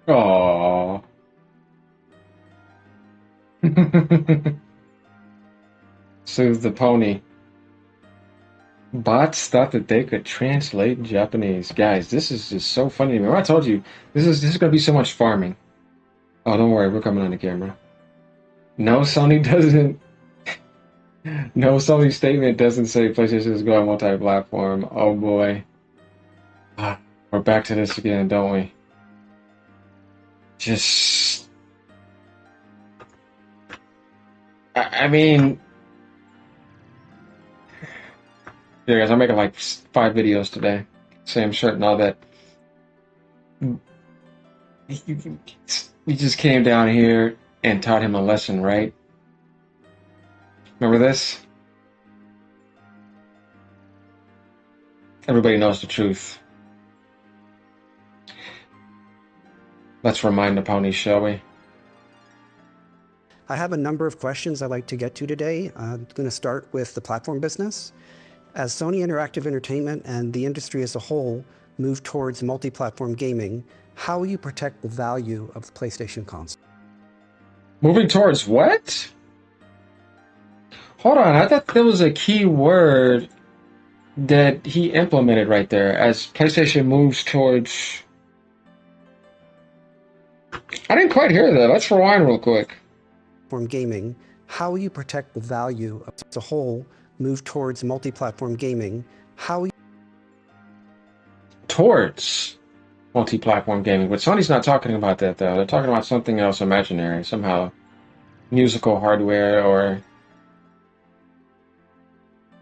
Oh. Soothe the pony. Bots thought that they could translate Japanese. Guys, this is just so funny to me. Remember I told you this is gonna be so much farming. Oh, don't worry, we're coming on the camera. No, Sony doesn't. No, Sony statement doesn't say PlayStation is going multi-platform. Oh boy, ah, we're back to this again, don't we? Just, I mean, yeah, guys, I'm making like 5 videos today. Same shirt and all that. We just came down here and taught him a lesson, right? Remember this? Everybody knows the truth. Let's remind the ponies, shall we? I have a number of questions I'd like to get to today. I'm going to start with the platform business. As Sony Interactive Entertainment and the industry as a whole move towards multi-platform gaming, how will you protect the value of the PlayStation console? Moving towards what? Hold on, I thought there was a key word that he implemented right there as PlayStation moves towards. I didn't quite hear that. Let's rewind real quick. Platform gaming, how will you protect the value of as a whole move towards multi-platform gaming? How will you Towards multi-platform gaming, but Sony's not talking about that though. They're talking about something else imaginary, somehow musical hardware or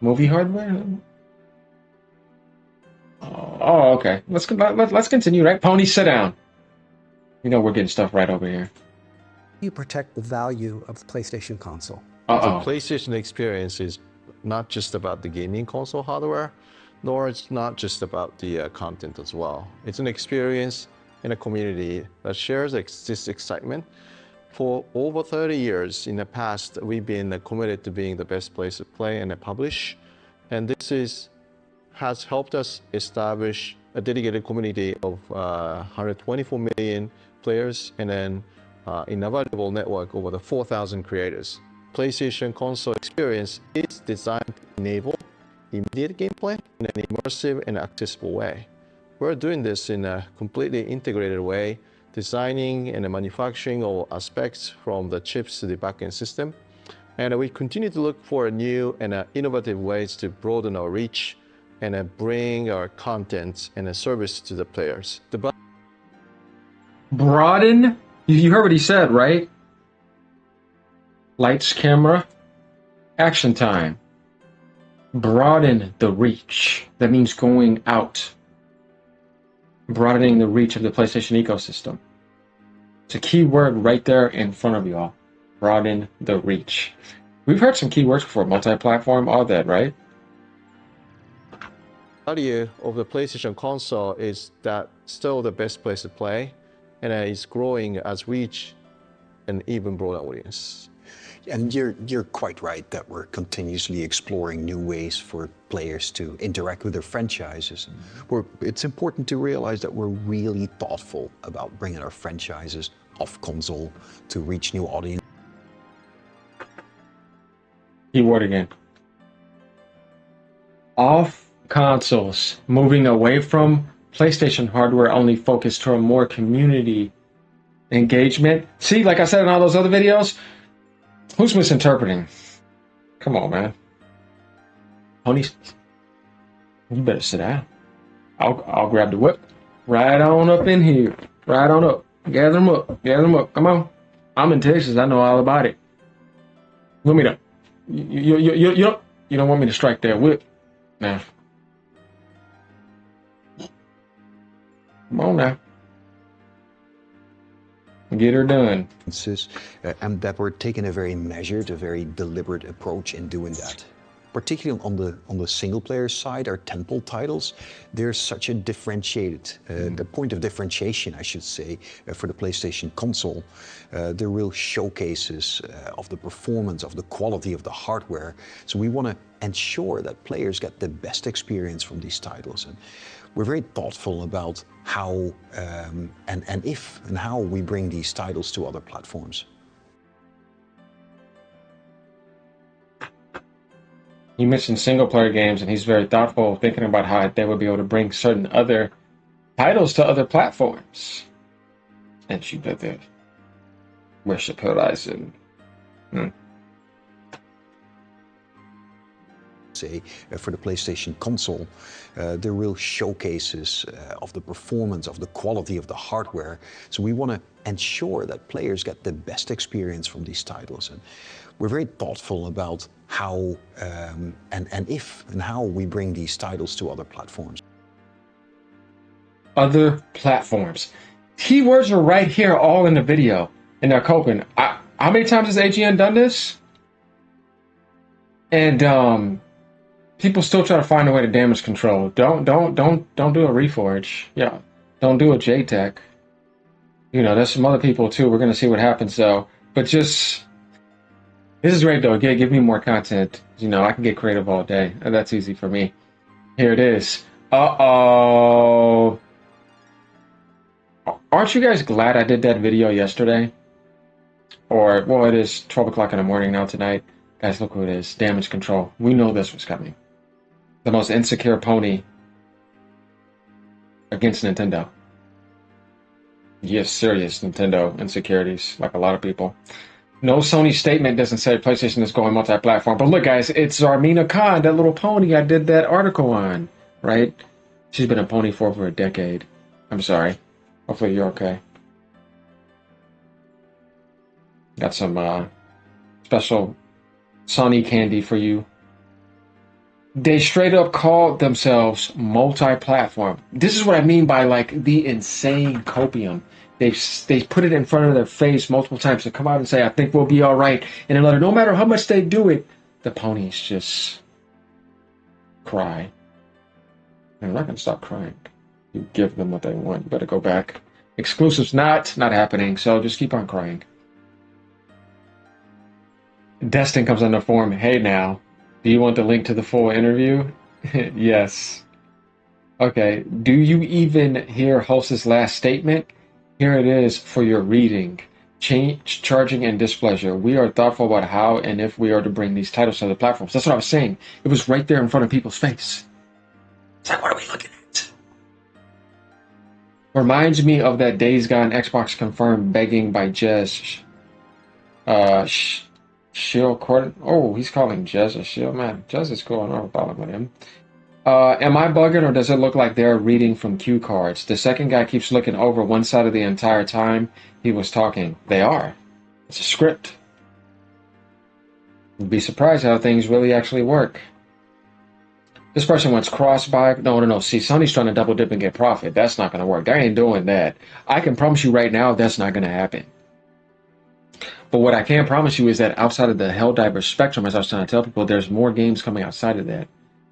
movie hardware. Oh, okay. Let's continue. Right, Pony, sit down. You know we're getting stuff right over here. protect the value of the PlayStation console? The Uh-oh. PlayStation experience is not just about the gaming console hardware, nor it's not just about the content as well. It's an experience in a community that shares this excitement. For over 30 years in the past, we've been committed to being the best place to play and publish. And this has helped us establish a dedicated community of 124 million players and then invaluable network over the 4,000 creators. PlayStation console experience is designed to enable immediate gameplay in an immersive and accessible way. We're doing this in a completely integrated way, designing and manufacturing all aspects from the chips to the backend system. And we continue to look for new and innovative ways to broaden our reach and bring our content and a service to the players. Broaden. You heard what he said, right? Lights, camera, action time. Broaden the reach. That means going out. Broadening the reach of the PlayStation ecosystem. It's a key word right there in front of y'all. Broaden the reach. We've heard some keywords before. Multi-platform, all that, right? Value of the PlayStation console is that still the best place to play, and it's growing as we reach an even broader audience. And you're quite right that we're continuously exploring new ways for players to interact with their franchises. It's important to realize that we're really thoughtful about bringing our franchises off console to reach new audiences. Keyword again. Off consoles, moving away from PlayStation hardware only focused to a more community engagement. See, like I said in all those other videos, who's misinterpreting? Come on, man. Ponies, you better sit down. I'll grab the whip. Right on up in here. Right on up. Gather them up. Gather them up. Come on. I'm in Texas. I know all about it. Let me know. You don't want me to strike that whip now. Come on now. Get her done. And that we're taking a very measured, a very deliberate approach in doing that. Particularly on the single player side, our tentpole titles, there's such a differentiated, the point of differentiation, I should say, for the PlayStation console. They're real showcases of the performance, of the quality of the hardware. So we want to ensure that players get the best experience from these titles. And we're very thoughtful about how how and if and how we bring these titles to other platforms. You mentioned single player games, and he's very thoughtful, thinking about how they would be able to bring certain other titles to other platforms. And she did that. Worship Horizon. Say for the PlayStation console, the real showcases of the performance, of the quality of the hardware. So we want to ensure that players get the best experience from these titles, and we're very thoughtful about how and if and how we bring these titles to other platforms. Other platforms. Keywords are right here, all in the video, and they're coping. How many times has AGN done this? And people still try to find a way to damage control. Don't do a Reforge. Yeah, don't do a JTech. You know, there's some other people too. We're gonna see what happens though. But just, this is great though. Again, give me more content. You know, I can get creative all day, and that's easy for me. Here it is. Uh-oh. Aren't you guys glad I did that video yesterday? Or, well, it is 12 o'clock in the morning now tonight. Guys, look who it is. Damage control. We know this was coming. The most insecure pony against Nintendo. Yes, serious Nintendo insecurities, like a lot of people. No Sony statement doesn't say PlayStation is going multi-platform. But look, guys, it's Zarmina Khan, that little pony I did that article on, right? She's been a pony for over a decade. I'm sorry. Hopefully you're okay. Got some special Sony candy for you. They straight up called themselves multi-platform. This is what I mean by like the insane copium. They put it in front of their face multiple times to come out and say, I think we'll be all right. And then later, no matter how much they do it, the ponies just cry. And I'm not going to stop crying. You give them what they want. You better go back. Exclusives not happening, so just keep on crying. Destin comes on the forum. Hey now, do you want the link to the full interview? Yes. Okay, do you even hear host's last statement? Here it is for your reading. Change, charging, and displeasure. We are thoughtful about how and if we are to bring these titles to other platforms. That's what I was saying. It was right there in front of people's face. It's like, what are we looking at? Reminds me of that Days Gone Xbox confirmed begging by Jez. Shield Court. Oh, he's calling Jez a shield. Man, Jez is going on about with him. Am I bugging, or does it look like they're reading from cue cards? The second guy keeps looking over one side of the entire time he was talking. They are. It's a script. You'd be surprised how things really actually work. This person wants cross-buy. No. See, Sony's trying to double dip and get profit. That's not going to work. They ain't doing that. I can promise you right now that's not going to happen. But what I can promise you is that outside of the Helldivers spectrum, as I was trying to tell people, there's more games coming outside of that.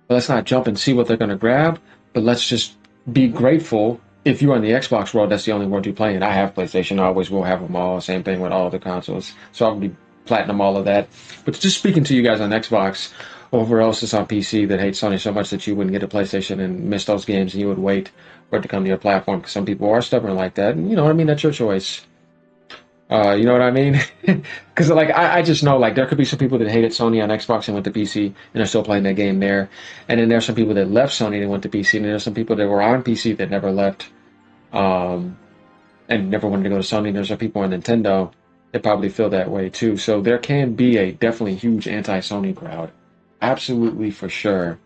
But let's not jump and see what they're going to grab, but let's just be grateful. If you're on the Xbox world, that's the only world you play in. I have PlayStation. I always will have them all. Same thing with all the consoles. So I'll be platinum all of that. But just speaking to you guys on Xbox, or whoever else is on PC that hates Sony so much that you wouldn't get a PlayStation and miss those games and you would wait for it to come to your platform, because some people are stubborn like that. And you know what I mean? That's your choice. You know what I mean? Because like I just know, like, there could be some people that hated Sony on Xbox and went to PC and they're still playing that game there. And then there's some people that left Sony and went to PC, and there's some people that were on PC that never left and never wanted to go to Sony. And there's some people on Nintendo that probably feel that way too. So there can be a definitely huge anti-Sony crowd. Absolutely, for sure.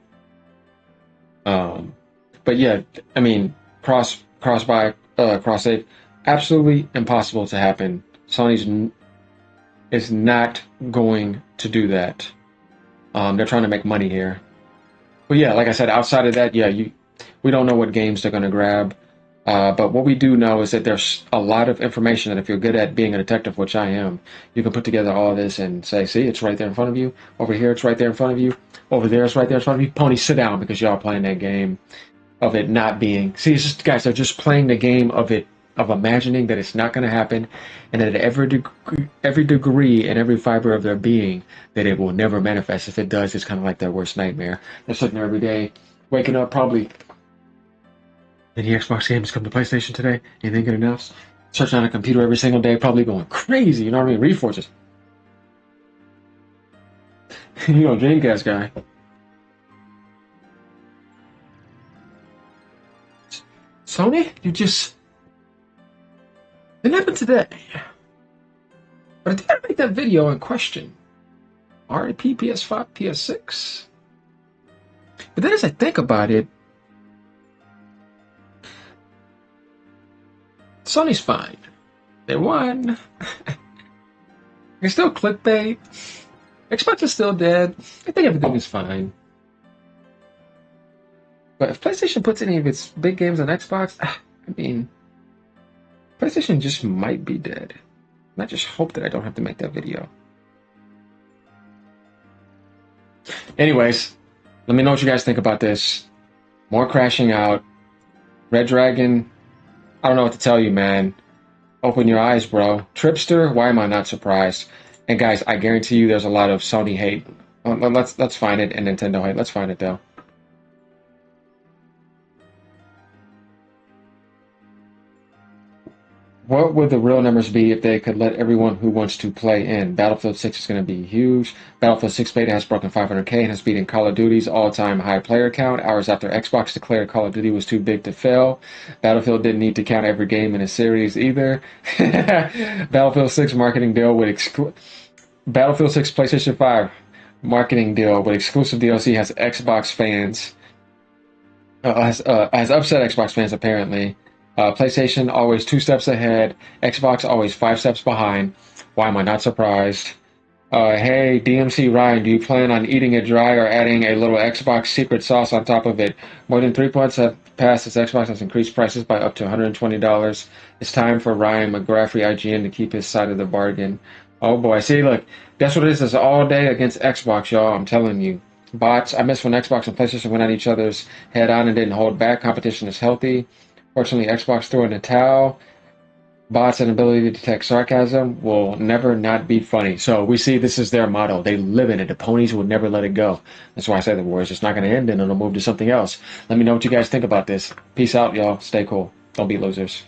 But yeah, I mean, cross-buy, cross-save, absolutely impossible to happen. Sony's is not going to do that. They're trying to make money here. But yeah, like I said, outside of that, yeah, we don't know what games they're going to grab. But what we do know is that there's a lot of information that if you're good at being a detective, which I am, you can put together all this and say, see, it's right there in front of you. Over here, it's right there in front of you. Over there, it's right there in front of you. Pony, sit down, because y'all playing that game of it not being. See, it's just, guys, they're just playing the game of it, of imagining that it's not going to happen, and that at every degree and every fiber of their being that it will never manifest. If it does, it's kind of like their worst nightmare. They're sitting there every day, waking up probably Any Xbox games come to PlayStation today? Anything good enough? Searching on a computer every single day, probably going crazy. You know what I mean? Reforges. You know, Dreamcast guy. Sony, you just didn't happen today. But I did make that video in question. RIP PS5, PS6. But then as I think about it, Sony's fine. They won. It's still clickbait. Xbox is still dead. I think everything is fine. But if PlayStation puts any of its big games on Xbox, I mean, PlayStation just might be dead. And I just hope that I don't have to make that video. Anyways, let me know what you guys think about this. More crashing out. Red Dragon, I don't know what to tell you, man. Open your eyes, bro. Tripster, why am I not surprised? And guys, I guarantee you there's a lot of Sony hate. Let's find it, and Nintendo hate. Let's find it, though. What would the real numbers be if they could let everyone who wants to play in? Battlefield 6 is going to be huge. Battlefield 6 beta has broken 500K and has beaten Call of Duty's all-time high player count hours after Xbox declared Call of Duty was too big to fail. Battlefield didn't need to count every game in a series either. Battlefield 6 marketing deal with Battlefield 6 PlayStation 5 marketing deal with exclusive DLC has Xbox fans has upset Xbox fans apparently. PlayStation always 2 steps ahead. Xbox always 5 steps behind. Why am I not surprised? Hey, DMC Ryan, do you plan on eating it dry or adding a little Xbox secret sauce on top of it? More than 3 months have passed since Xbox has increased prices by up to $120. It's time for Ryan McGraffrey IGN to keep his side of the bargain. Oh boy, see, look, that's what it is. It's all day against Xbox, y'all. I'm telling you. Bots, I miss when Xbox and PlayStation went at each other's head on and didn't hold back. Competition is healthy. Fortunately, Xbox threw in the towel. Bots and ability to detect sarcasm will never not be funny. So we see this is their motto. They live in it. The ponies will never let it go. That's why I say the war is just not going to end and it'll move to something else. Let me know what you guys think about this. Peace out, y'all. Stay cool. Don't be losers.